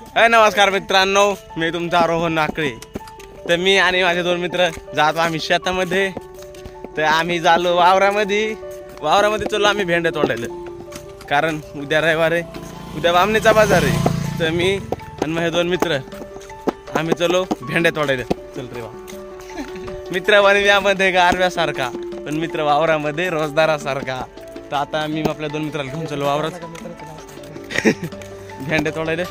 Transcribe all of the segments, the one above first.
नमस्कार मित्रांनो, मी तुमचा रोहन नाकळे. तर मी आणि माझे दोन मित्र जातो आम्ही शेतामध्ये. तर आम्ही झालो वावरामध्ये चाललो आम्ही भेंडे तोडायला, कारण उद्या रविवार आहे, उद्या बामणीचा बाजार आहे. तर मी आणि माझे दोन मित्र आम्ही चलो भेंडे तोडायला. चल रे वा मित्र बनव्यामध्ये गारव्यासारखा, पण मित्र वावरामध्ये रोजदारासारखा. तर आता मी आपल्या दोन मित्राला घेऊन चलो वावरात भेंडे तोडायला.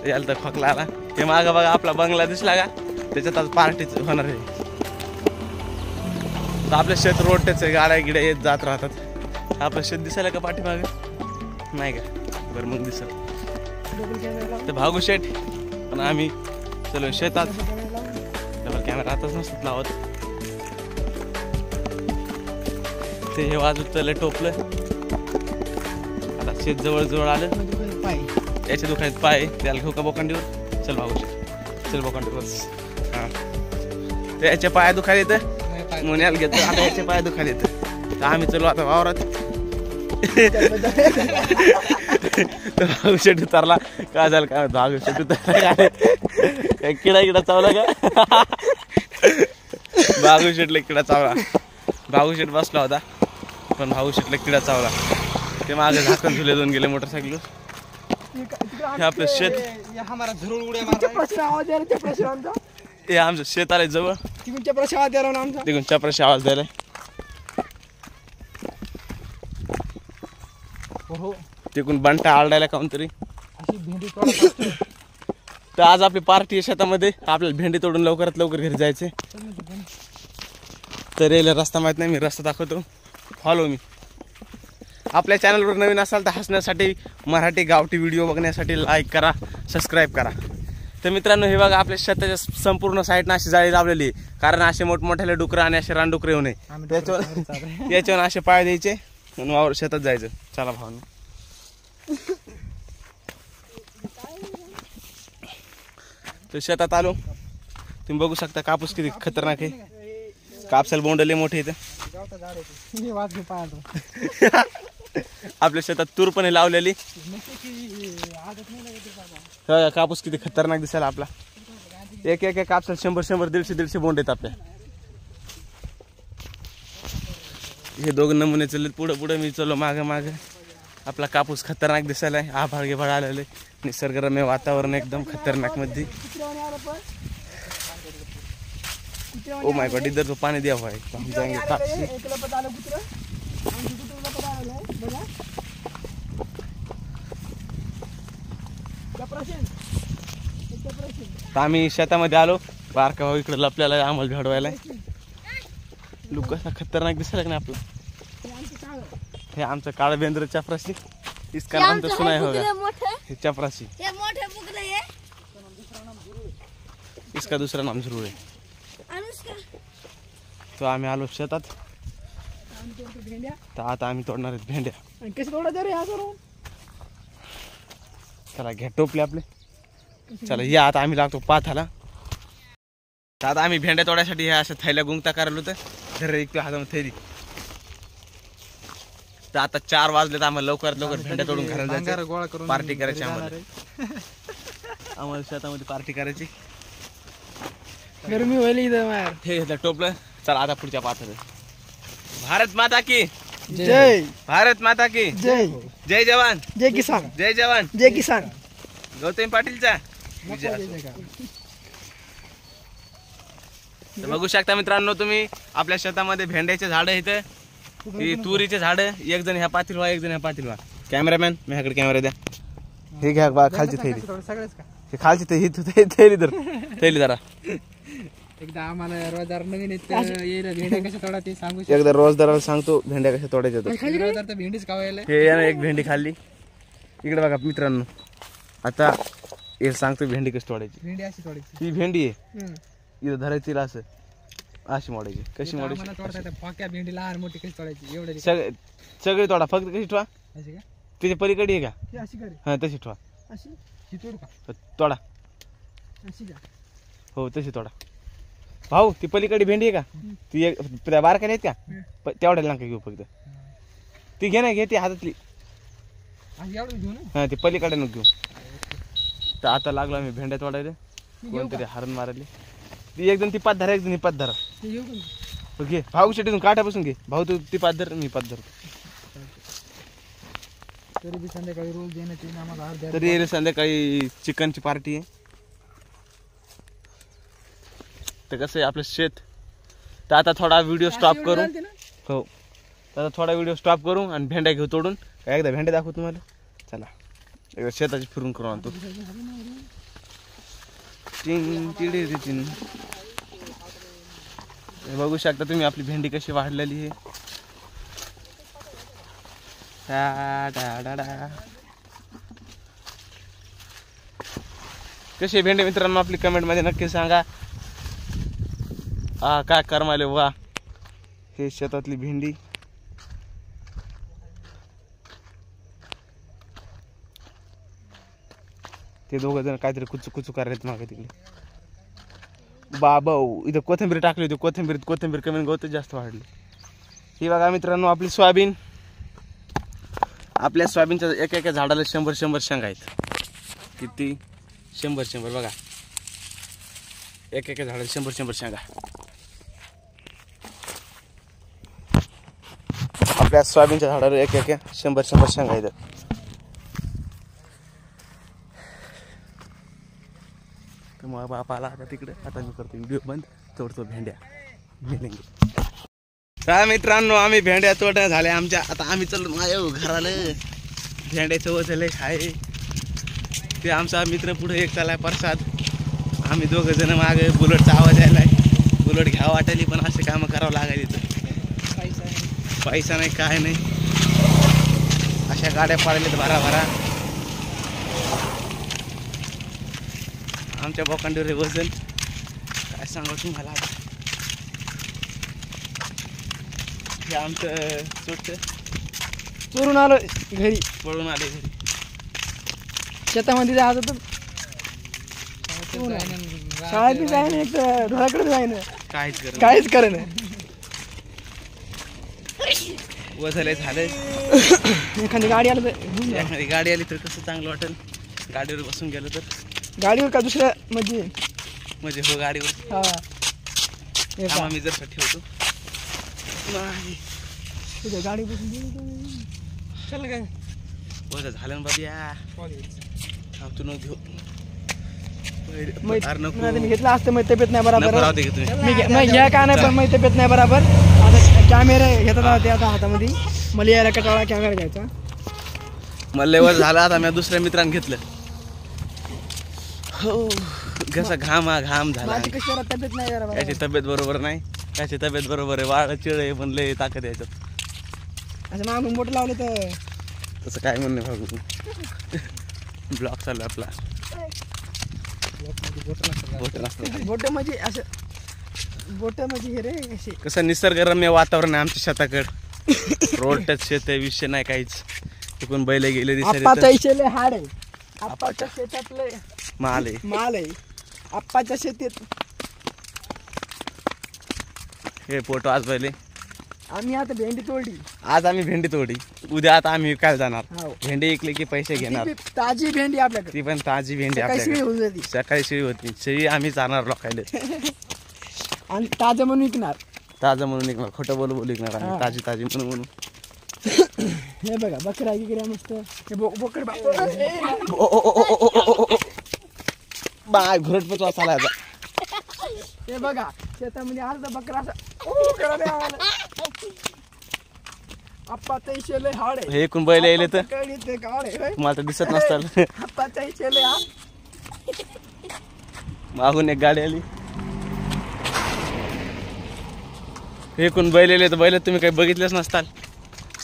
याला तर खोकला आला. हे मागं बघा आपला बंगला दिसला का, त्याच्यात आज पार्टीच होणार आहे. तर आपलं शेत रोडच आहे, गाड्या गिड्या येत जात राहतात. आपलं शेत दिसायला का पाठीमागे नाही का? बरं मग दिसल. तर भागू शेट पण आम्ही चलो शेतात. डबल कॅमेरा आताच नसत लावत. ते हे वाजूत चल टोपलं. आता शेत जवळ जवळ आलं. याच्या दुखायत पाय, त्याला घेऊ का बोकांडीवर? चल भाऊ चल बोकांडीवर. हां ते याच्या पाया दुखायला येतं म्हणून याला घेतो. आता याच्या पाया दुखायला येतं. तर आम्ही चलो आता वावरात. भाऊ शेट उतारला. काय झालं काय? भाऊ शेट उतरला काय? किडा चावला का? भाऊ शेटला किडा चावला. भाऊ शेट बसला होता पण भाऊ शेटला किडा चावला. ते मागे झाकण झुले दोन गेले मोटरसायकल. हे आपलं शेत. हे आमचं शेत आलंय जवळ. तिकडून चपराशी आवाज द्यायला. तिकडून बंटा आरडायला काऊन तरी. तर आज आपली पार्टी आहे शेतामध्ये. आपल्याला भेंडी तोडून लवकरात लवकर घरी जायचे. तर यायला रस्ता माहित नाही, मी रस्ता दाखवतो. Follow me. आपल्या चॅनलवर नवीन असाल तर हसण्यासाठी, मराठी गावठी व्हिडिओ बघण्यासाठी लाईक करा, सबस्क्राईब करा. तर मित्रांनो हे बघा आपल्या शेताच्या संपूर्ण साईडनं अशी जाळी लावलेली आहे, कारण असे मोठमोठ्याले डुकरं आणि असे रानडुकरं येऊ नये. याच्यावर असे पाय द्यायचे आणि वावर शेतात जायचं. चला भावांनो. तर शेतात आलो. तुम्ही बघू शकता कापूस किती खतरनाक आहे. कापसाला बोंडले मोठे इथं. आपल्या शेतात तूर पण लावलेली. कापूस किती खतरनाक दिसायला आपला. एक एक कापसाला 100 150 बोंड आहेत आपल्या. हे दोघं नमुने चाललेत पुढं पुढं, मी चलो मागं मागं. आपला कापूस खतरनाक दिसायला आहे. आभाळ गिभाळ आलेलं आहे. निसर्गरम्य वातावरण एकदम खतरनाक मध्ये. ओ माय गॉड, इधर तो पानी दिया हुआ है. हम जाएंगे ताप्सी. आम्ही शेतामध्ये आलो. बारका भाऊ इकडे लपल्याला आम्हाला भेडवायला. लुक कसा खतरनाक दिसायला का नाही आपला. हे आमचं काळ बेंद्र चपराशी. इसका नाम तो सुना होगा. हे चपराशी. इसका दूसरा नाम जरूर है. तो आम्ही आलो शेतात. तर आता आम्ही तोडणार आहेत भेंड्या. चला घ्या टोपले आपले. चला या आता आम्ही लागतो पाथाला. तर आता आम्ही भेंड्या तोडायसाठी ह्या अशा थैल्या गुंगता करायला होतं. धर एक हातामध्ये थैली. तर आता 4 वाजले तर आम्हाला लवकरात लवकर भेंड्या तोडून घराला जायचं. पार्टी करायची आम्हाला शेतामध्ये पार्टी करायची. गरमी होईल इथं. हे घेतलं टोपलं. चला आता पुढच्या पाथाला. भारत माता की जय. भारत माता की जय. जय जवान जय किसान. जय जवान जय किसान. गौतमी पाटीलचा विजय असो. तर बघू शकता मित्रांनो तुम्ही आपल्या शेतामध्ये भेंड्याचे झाड इथे. ही तुरीचे झाड. एक जण ह्या पातील व्हा, एक जण ह्या पातील व्हा. कॅमेरामॅन माझ्याकडे कॅमेरा द्या. हे घ्या बा खालची थैली. हे खालची थैली धर. थैली जरा. एकदा आम्हाला रोजदार नवीन भेंड्या कशा तोडा ते सांगू. एकदा रोजदाराला सांगतो भेंड्या कशा तोडायच्या. रोजदार तर भेंडीच खावायला. हे यानं एक भेंडी खाल्ली. इकडे बघा मित्रांनो. आता हे सांगतो भेंडी कशी तोडायची. भेंडी अशी तोडायची. ही भेंडी आहे. इथं धरायची असं अशी मोडायची. कशी मोडायची? भेंडी लहान मोठी कशी तोडायची एवढं सगळी तोडा. फक्त कशी ठेवा. त्याच्या पलीकडे आहे का? हा तशी ठेवा. तोडा. हो तशी तोडा. भाऊ ती पलीकडे भेंडी आहे का? ती एक बारका नाहीत का? तेवढ्याला नका घेऊ. फक्त ती घे ना. घे ती हातातली. हा ती पलीकडे नको घेऊ. तर आता लागलो आम्ही भेंड्या तोडायला. कोणतरी हरण मारायला. ती एकदम ती पात धरा, एकदम ही पात धरा. घे भाऊ शेटीतून काठापासून घे. भाऊ तू ती पात धर, मी पात धरतो. तरी बी संध्याकाळी रोज देण्यात येईल आम्हाला अर्ध्या. तरी संध्याकाळी चिकनची पार्टी आहे. तर कसं आहे आपलं शेत. तर आता थोडा व्हिडिओ स्टॉप करू. हो तर थोडा व्हिडिओ स्टॉप करू आणि भेंड्या घेऊ तोडून. एकदा भेंड्या दाखवू तुम्हाला. चला एकदा शेताची फिरून करू आणतो. बघू शकता तुम्ही आपली भेंडी कशी वाढलेली आहे. कशी भेंडी मित्रांनो आपली कमेंट मध्ये नक्की सांगा. काय करमाले वा. हे शेतातली भेंडी. ते दोघं जण काहीतरी कुचू कुचू करायला मागे तिकडे. बाबा इथं कोथिंबीर टाकली होती. कोथिंबीर कमी गवत जास्त वाढली. ही बघा मित्रांनो आपली सोयाबीन. आपल्या सोयाबीनच्या एका झाडाला 100 शेंगा आहेत. किती 100 बघा. एका झाडाला 100 शेंगा. आपल्या सोयाबीनच्या झाडाला एका 100 शेंगा आहेत. तर मग बापा आला आता तिकडे. आता मी करतो व्हिडिओ बंद. तोडतो भेंड्या. तर मित्रांनो आम्ही भेंड्या तोडण्या झाल्या आमच्या. आता आम्ही चाललो माझ्या घराला. भेंड्याचं वजन आहे. ते आमचा मित्र पुढे एक चालाय प्रसाद. आम्ही दोघं जण मागे. बुलेटचा आवाज यायलाय. बुलेट घ्यावं वाटायली पण असे कामं करावं लागायला. पैसा नाही काय नाही. अशा गाड्या पाडल्यात भरा. आमच्या बोकांडीवर वजन काय सांगू तुम्हाला. हे आमचं चोरून आलो घरी. पळून आले घरी. शेतामध्ये जायचं तर शाळेत जाय ना. एक तर घराकडे जाय ना. काहीच करे ना. वजले झालं. एखादी गाडी आली तर एखादी गाडी आली तर कसं चांगलं वाटेल. गाडीवर बसून गेलं तर. गाडीवर का दुसऱ्या म्हणजे हो गाडीवर. हा मी जर ठेवतो नाही तुझ्या गाडी बसून चल काय वजन झालं ना बाबा. तू न घेऊ. घेतला असतं मग तब्येत नाही बरोबर. तुम्ही मी घ्या का नाही पण मग तब्येत नाही बरोबर. आता कॅमेरा घेतात होते आता हातामध्ये. मला यायला कटाळा कॅमेरा घ्यायचा. मला लेवल झाला. आता मी दुसऱ्या मित्रांनी घेतलं. हो कसा घाम झाला. माझी कशी तब्येत नाही बरोबर. त्याची तब्येत बरोबर नाही. त्याची तब्येत बरोबर आहे. वाळ चिळे पण लय ताकद यायचं. असं मागून बोट लावले तर तसं काय म्हणणे भाऊ. ब्लॉक चालू आपला. बोट म्हणजे असं बोट म्हणजे हे रे असे. कसं निसर्गरम्य वातावरण आहे आमच्या शेताकडे. रोड टच शेत आहे. विषय नाही काहीच. तिकडून बैल गेले दिसले. हाड आहे. आप्पाच्या शेतातले माल आहे. आप्पाच्या शेतीत हे फोटो आज पहिले. आम्ही आता भेंडी तोडली. आज आम्ही भेंडी तोडली. उद्या आता आम्ही विकायला जाणार. हो. भेंडी विकली की पैसे घेणार. ताजी भेंडी आपल्याकडे. ती पण ताजी भेंडी आपल्याकडे. सकाळी शिळी होती. शिळी आम्ही जाणार लोकायला. आणि ताजं म्हणून विकणार. ताजं म्हणून विकणार. खोटं बोलू विकणार आम्ही. ताजी म्हणून. हे बघा बकरा गिकऱ्या मस्त. बोकड बाय घुरटपच वाचायला. हे बघा शेतामध्ये आलं बकरा असं. आप्पाच्या इशेले हाड आहे. हे कोण बैल येले तर तुम्हाला मला तर दिसत नसतं. आप्पाच्या इशेले हा. मागून एक गाडी आली. हे कोण बैल येले तर बैल तुम्ही काही बघितलेच नसताल.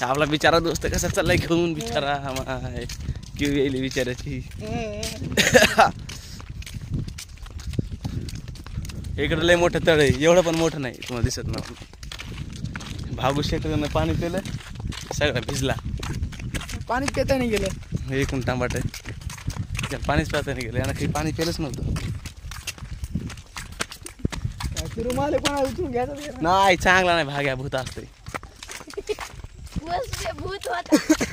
आपला बिचारा दोस्त कसा चाललाय घेऊन. बिचारा किव येईल बिचाराची. इकडे लय मोठं तळ आहे. एवढं पण मोठं नाही तुम्हाला दिसत ना. भागू शेतानं पाणी पिलं. सगळं भिजला. पाणी पिता नाही गेलं. एकूण टमाट पाणीच पिता नाही गेलं. यांना काही पाणी पिलंच नव्हतं. रुमाल कोणाला उचलून घ्यायचं नाही चांगला नाही. भाग्या भूत असते. भूत होता.